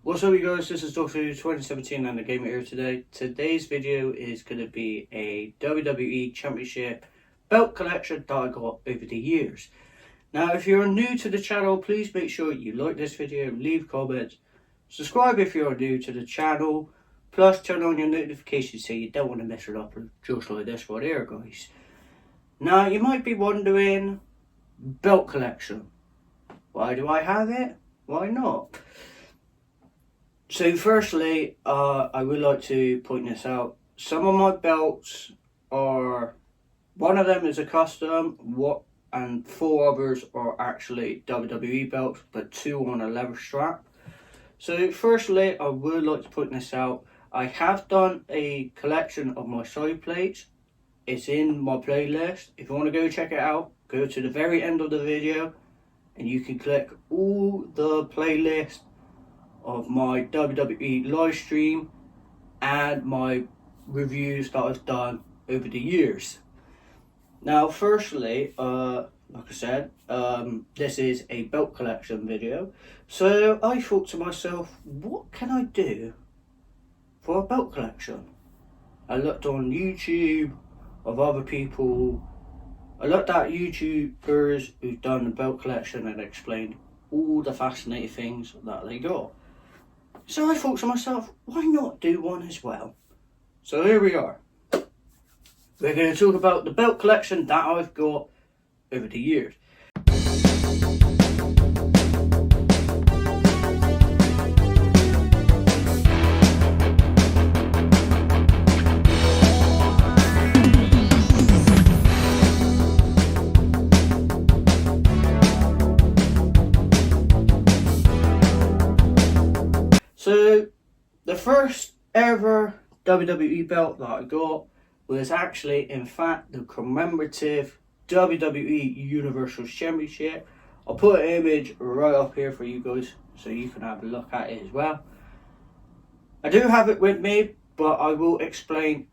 What's up you guys, this is Doctor Who 2017 and the Gamer here today. Today's video is going to be a WWE Championship belt collection that I got over the years. Now if you're new to the channel, please make sure you like this video, leave comments, subscribe if you're new to the channel, plus turn on your notifications so you don't want to miss an upload just like this one here guys. Now you might be wondering, belt collection, why do I have it? Why not? So firstly, I would like to point this out. Some of my belts are, one of them is a custom, and 4 others are actually WWE belts, but 2 on a leather strap. So firstly, I would like to point this out. I have done a collection of my side plates. It's in my playlist. If you want to go check it out, go to the very end of the video and you can click all the playlist of my WWE live stream and my reviews that I've done over the years. Now firstly, like I said, this is a belt collection video, so I thought to myself, what can I do for a belt collection? I looked on YouTube of other people. I looked at YouTubers who've done the belt collection and explained all the fascinating things that they got. So I thought to myself, why not do one as well? So here we are. We're going to talk about the belt collection that I've got over the years. So, the first ever WWE belt that I got was actually, in fact, the commemorative WWE Universal Championship. I'll put an image right up here for you guys so you can have a look at it as well. I do have it with me, but I will explain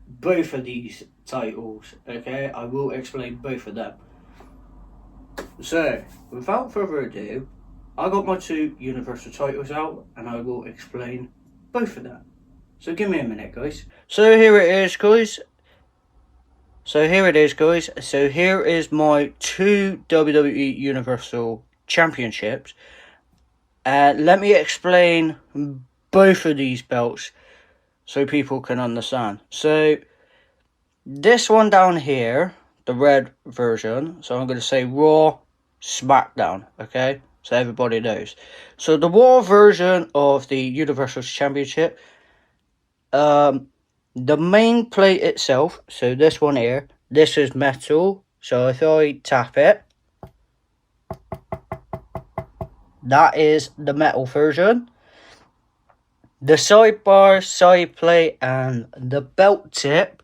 both of these titles, okay? I will explain both of them. So, without further ado, I got my 2 Universal titles out and I will explain both of them. So give me a minute guys. So here it is guys. So here is my 2 WWE Universal Championships. Let me explain both of these belts so people can understand. So this one down here, the red version, so I'm going to say Raw, SmackDown, okay? So everybody knows. So the Raw version of the Universal Championship, the main plate itself, so this one here, this is metal. So if I tap it, that is the metal version. The sidebar, side plate, and the belt tip,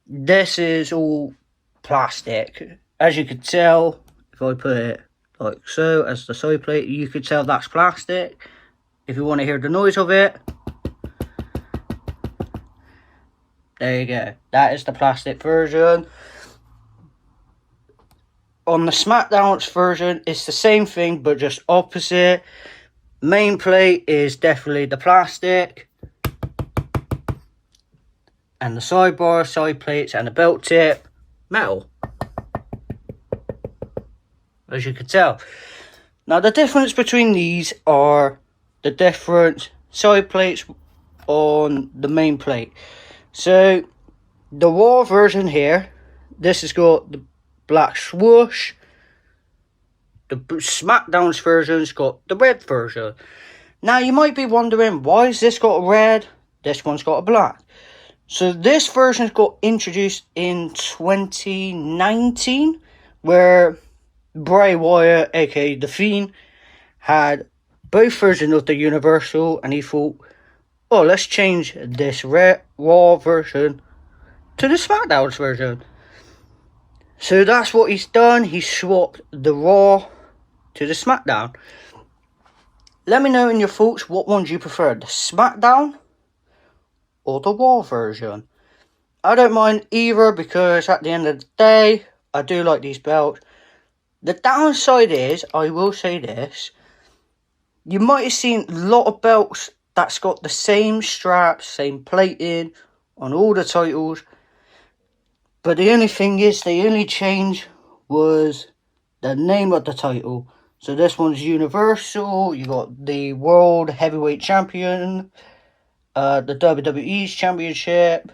this is all plastic. As you can tell, if I put it like so as the side plate, you could tell that's plastic. If you want to hear the noise of it, there you go, that is the plastic version. On the SmackDown's version, it's the same thing but just opposite. Main plate is definitely the plastic, and the sidebar, side plates, and the belt tip, metal, as you can tell. Now the difference between these are the different side plates on the main plate. So the Raw version here, this has got the black swoosh. The SmackDown's version's got the red version. Now you might be wondering, why has this got a red, this one's got a black? So this version's got introduced in 2019, where Bray Wyatt, aka The Fiend, had both versions of the Universal, and he thought, oh, let's change this Raw version to the SmackDown's version. So that's what he's done. He swapped the Raw to the SmackDown. Let me know in your thoughts, what one do you prefer, the SmackDown or the Raw version? I don't mind either, because at the end of the day, I do like these belts. The downside is, I will say this, You might have seen a lot of belts that's got the same straps, same plating on all the titles. But the only thing is, the only change was the name of the title. So this one's Universal. You got the World Heavyweight Champion, the WWE's Championship,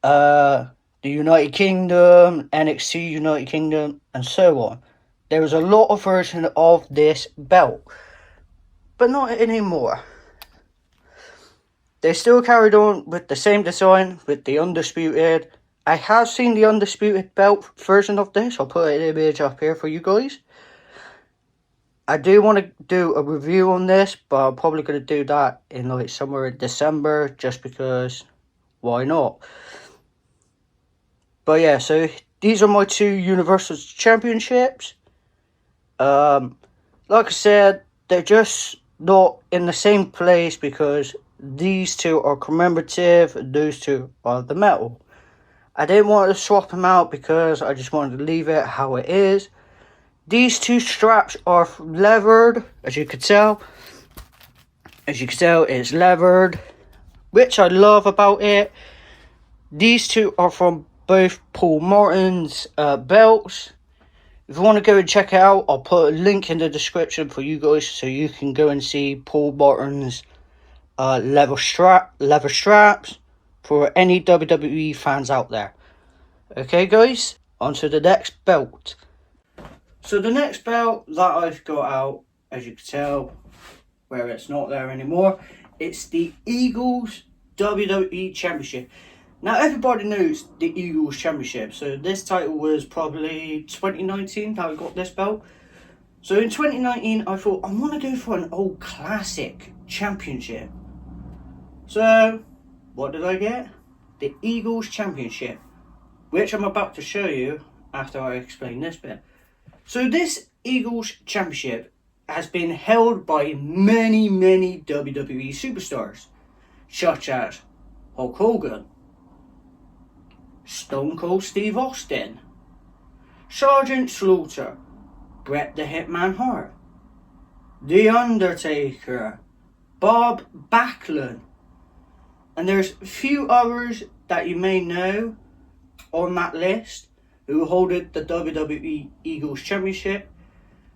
the United Kingdom, NXT United Kingdom, and so on. There was a lot of versions of this belt, but not anymore. They still carried on with the same design, with the Undisputed. I have seen the Undisputed belt version of this. I'll put an image up here for you guys. I do want to do a review on this, but I'm probably going to do that in like somewhere in December, just because, why not? But yeah, so these are my two Universal Championships. Like I said, they're just not in the same place because these two are commemorative, those two are the metal. I didn't want to swap them out because I just wanted to leave it how it is. These two straps are levered, as you can tell. As you can tell, it's levered, which I love about it. These two are from both Paul Martin's belts. If you want to go and check it out, I'll put a link in the description for you guys so you can go and see Paul Martin's leather straps for any WWE fans out there. Okay guys, on to the next belt. So the next belt that I've got out, as you can tell, where it's not there anymore, it's the Eagles WWE Championship. Now everybody knows the Eagles Championship, so this title was probably 2019 that I got this belt. So in 2019 I thought I want to go for an old classic championship. So what did I get? The Eagles Championship, which I'm about to show you after I explain this bit. So this Eagles Championship has been held by many WWE superstars, such as Hulk Hogan, Stone Cold Steve Austin, Sergeant Slaughter, Bret the Hitman Hart, The Undertaker, Bob Backlund, and there's a few others that you may know on that list who holded the WWE Eagles Championship.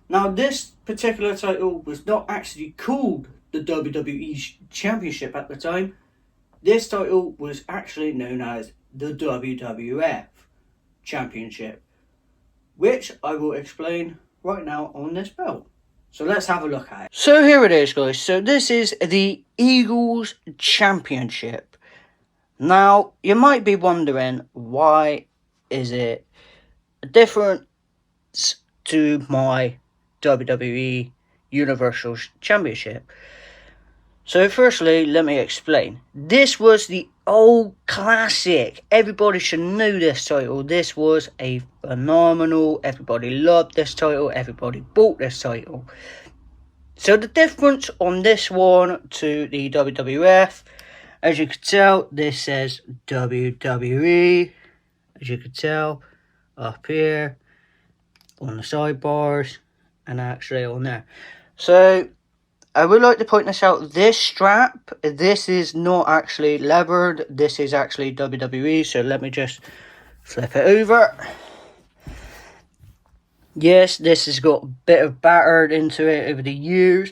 Now this particular title was not actually called the WWE Championship at the time. This title was actually known as the WWF Championship, which I will explain right now on this belt. So let's have a look at it. So here it is guys, so this is the Eagles Championship. Now you might be wondering, why is it different to my WWE Universal Championship? So firstly, let me explain. This was the old classic. Everybody should know this title. This was a phenomenal, everybody loved this title, everybody bought this title. So the difference on this one to the WWF, as you can tell, this says WWE, as you can tell, up here, on the sidebars, and actually on there. So I would like to point this out, this strap, this is not actually levered, this is actually WWE, so let me just flip it over. Yes, this has got a bit of battered into it over the years.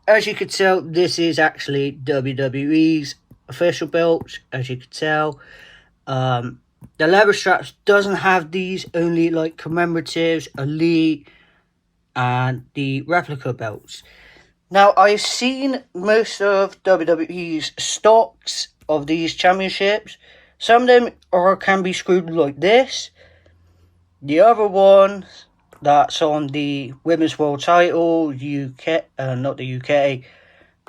As you can tell, this is actually WWE's official belt, as you can tell. The leather straps doesn't have these, only like commemoratives, elite, and the replica belts. Now, I've seen most of WWE's stocks of these championships. Some of them can be screwed like this. The other one that's on the Women's World Title, not the UK,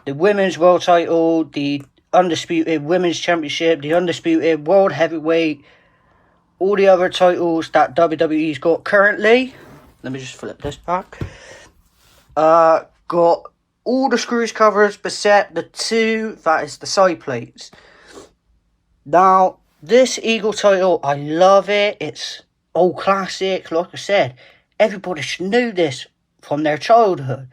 the Women's World Title, the Undisputed Women's Championship, the Undisputed World Heavyweight, all the other titles that WWE's got currently. Let me just flip this back. Got all the screws covers, except the two, that is the side plates. Now, this Eagle title, I love it. It's old classic. Like I said, everybody should know this from their childhood.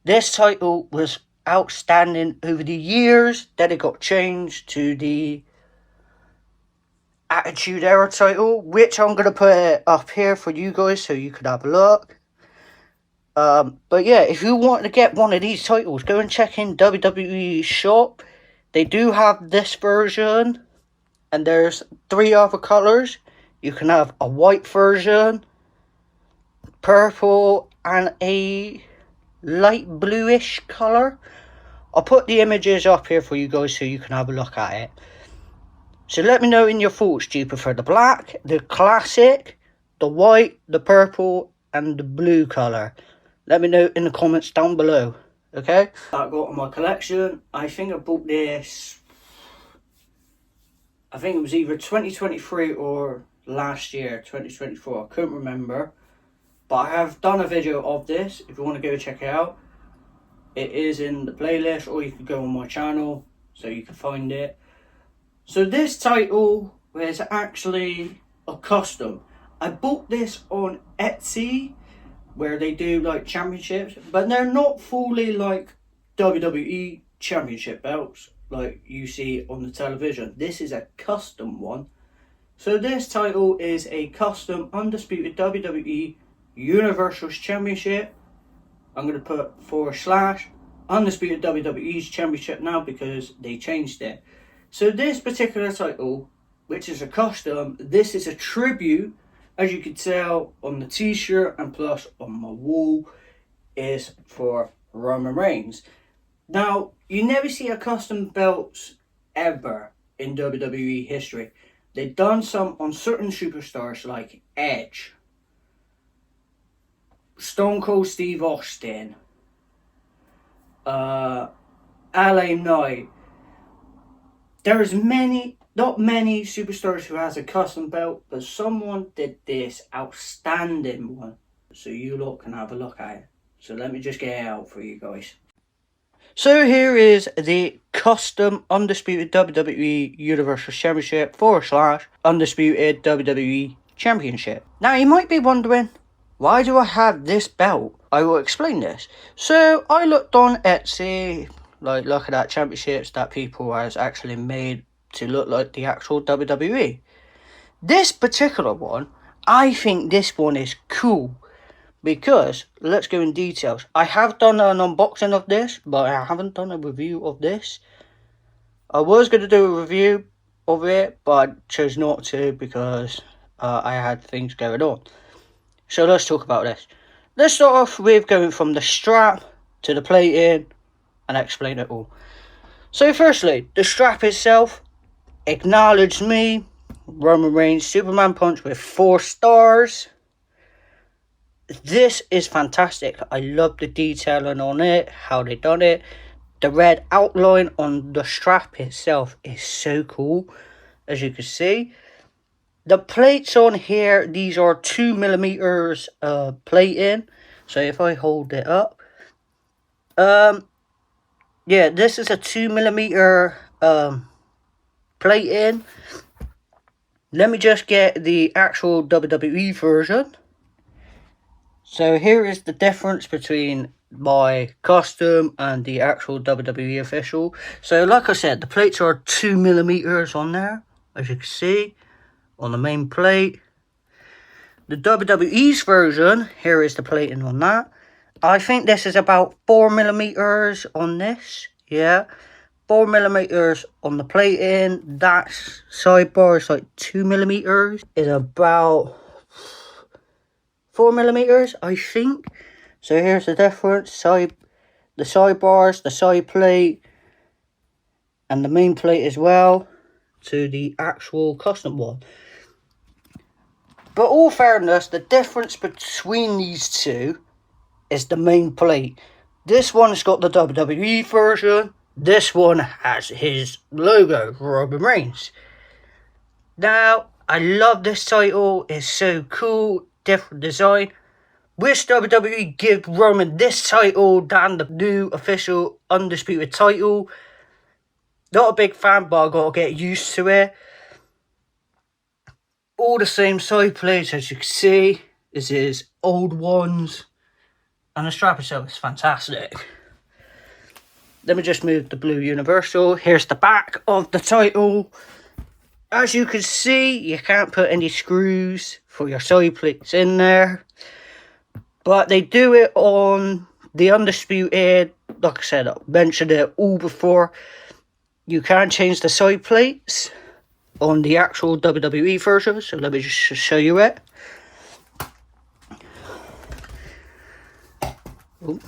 This title was outstanding over the years. Then it got changed to the Attitude Era title, which I'm going to put it up here for you guys so you can have a look. But yeah, if you want to get one of these titles, go and check in WWE's shop. They do have this version, and there's 3 other colours. You can have a white version, purple, and a light bluish colour. I'll put the images up here for you guys so you can have a look at it. So let me know in your thoughts. Do you prefer the black, the classic, the white, the purple, and the blue colour? Let me know in the comments down below. Okay? I got in my collection. I think I bought this, I think it was either 2023 or last year, 2024. I couldn't remember. But I have done a video of this. If you want to go check it out, it is in the playlist, or you can go on my channel so you can find it. So this title is actually a custom. I bought this on Etsy, where they do like championships, but they're not fully like WWE championship belts like you see on the television. This is a custom one. So this title is a custom undisputed WWE Universal Championship. I'm going to put / undisputed WWE's championship now because they changed it. So this particular title, which is a custom, this is a tribute, as you can tell on the t-shirt and plus on my wall, is for Roman Reigns. Now, you never see a custom belts ever in WWE history. They've done some on certain superstars like Edge, Stone Cold Steve Austin, LA Knight. There is not many superstars who has a custom belt, but someone did this outstanding one. So you lot can have a look at it. So let me just get it out for you guys. So here is the custom undisputed WWE Universal Championship / undisputed WWE Championship. Now you might be wondering, why do I have this belt? I will explain this. So I looked on Etsy, like looking at championships that people has actually made to look like the actual WWE. This particular one, I think this one is cool because, let's go in details. I have done an unboxing of this, but I haven't done a review of this. I was going to do a review of it, but I chose not to because I had things going on. So let's talk about this. Let's start off with going from the strap to the plating and explain it all. So firstly, the strap itself, acknowledge me, Roman Reigns Superman punch with 4 stars. This is fantastic. I love the detailing on it, how they done it. The red outline on the strap itself is so cool, as you can see. The plates on here, these are 2mm plating. So if I hold it up, yeah, this is a 2mm plating. Let me just get the actual WWE version. So here is the difference between my custom and the actual WWE official. So like I said, the plates are 2mm on there, as you can see, on the main plate. The WWE's version, here is the plating on that. I think this is about 4mm on this. Yeah, 4mm on the plating. That sidebar is like 2mm. Is about 4mm, I think. So here's the difference. The sidebars, the side plate, and the main plate as well, to the actual custom one. But all fairness, the difference between these two is the main plate. This one's got the WWE version. This one has his logo, Roman Reigns. Now, I love this title. It's so cool. Different design. Wish WWE give Roman this title than the new official undisputed title. Not a big fan, but I gotta get used to it. All the same side plates, as you can see. This is old ones. And the strap itself is fantastic. Let me just move the blue universal. Here's the back of the title. As you can see, you can't put any screws for your side plates in there. But they do it on the Undisputed. Like I said, I mentioned it all before. You can change the side plates on the actual WWE version. So let me just show you it. Ooh.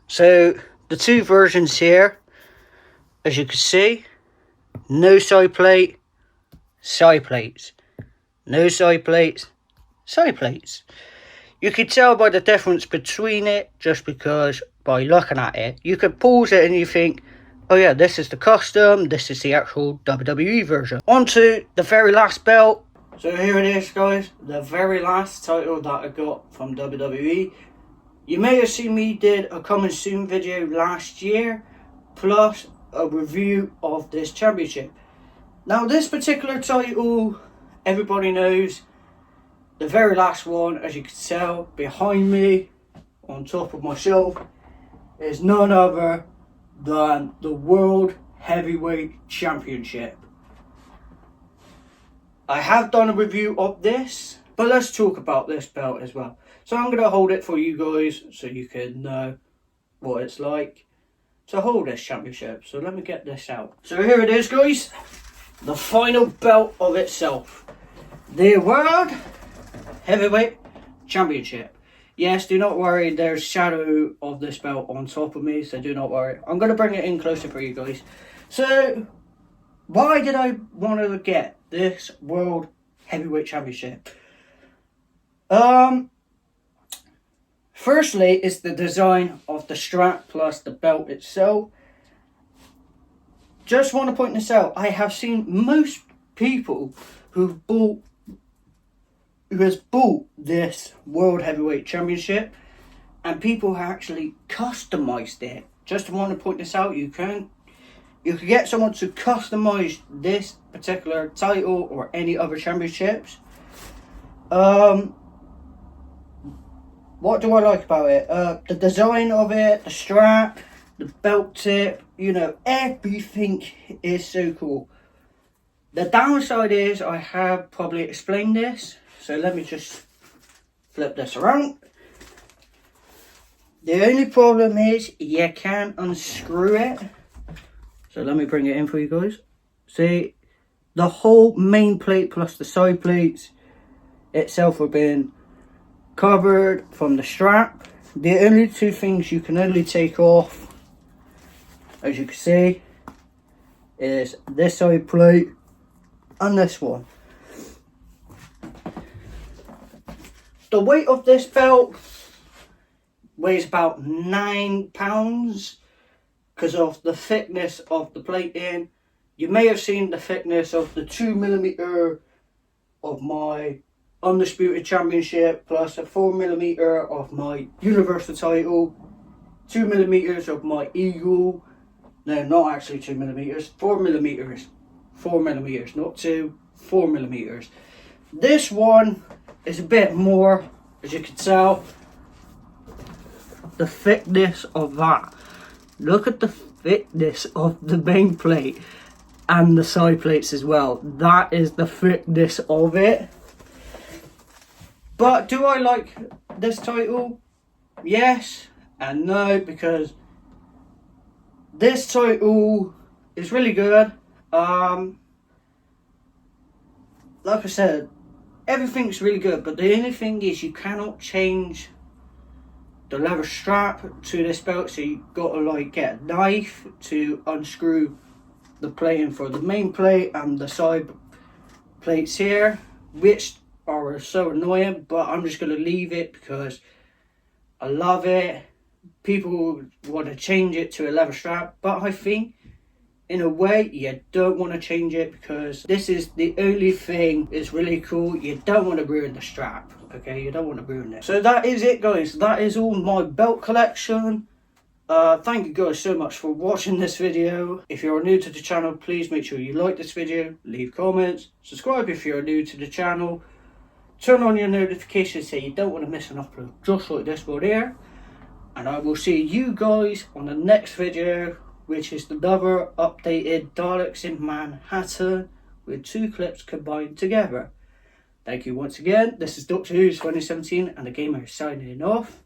So the two versions here, as you can see, no side plate, side plates. No side plates, side plates. You can tell by the difference between it just because by looking at it. You could pause it and you think, oh yeah, this is the custom, this is the actual WWE version. On to the very last belt. So here it is, guys, the very last title that I got from WWE. You may have seen me did a coming soon video last year, plus a review of this championship. Now this particular title, everybody knows, the very last one, as you can tell behind me, on top of my shelf, is none other than the World Heavyweight Championship. I have done a review of this, but let's talk about this belt as well. So I'm going to hold it for you guys so you can know what it's like to hold this championship. So let me get this out. So here it is, guys. The final belt of itself. The World Heavyweight Championship. Yes, do not worry. There's shadow of this belt on top of me. So do not worry. I'm going to bring it in closer for you guys. So why did I want to get this World Heavyweight Championship? Firstly, it's the design of the strap plus the belt itself. Just want to point this out. I have seen most people who has bought this World Heavyweight Championship, and people have actually customized it. Just want to point this out. You can get someone to customize this particular title or any other championships. What do I like about it? The design of it, the strap, the belt tip, you know, everything is so cool. The downside is, I have probably explained this, so let me just flip this around. The only problem is, you can't unscrew it. So let me bring it in for you guys. See, the whole main plate plus the side plates itself have been covered from the strap. The only two things you can only take off, as you can see, is this side plate and this one. The weight of this belt weighs about 9 pounds because of the thickness of the plating. You may have seen the thickness of the 2mm of my Undisputed Championship plus a 4mm of my Universal title, 2mm of my Eagle. No, not actually 2mm, 4mm. 4mm, not 2, 4mm. This one is a bit more, as you can tell. The thickness of that. Look at the thickness of the main plate and the side plates as well. That is the thickness of it. But do I like this title? Yes and no, because this title is really good. Like I said, everything's really good, but the only thing is you cannot change the leather strap to this belt, so you got to like get a knife to unscrew the plating for the main plate and the side plates here, which are so annoying, but I'm just going to leave it because I love it. People want to change it to a leather strap, but I think in a way you don't want to change it because this is the only thing that's really cool. You don't want to ruin the strap, okay? You don't want to ruin it. So that is it, guys. That is all my belt collection. Thank you guys so much for watching this video. If you're new to the channel, please make sure you like this video, leave comments, subscribe if you're new to the channel, turn on your notifications so you don't want to miss an upload just like this one here. And I will see you guys on the next video, which is another updated Daleks in Manhattan with 2 clips combined together. Thank you once again. This is Doctor Who's 2017 and the Gamer signing off.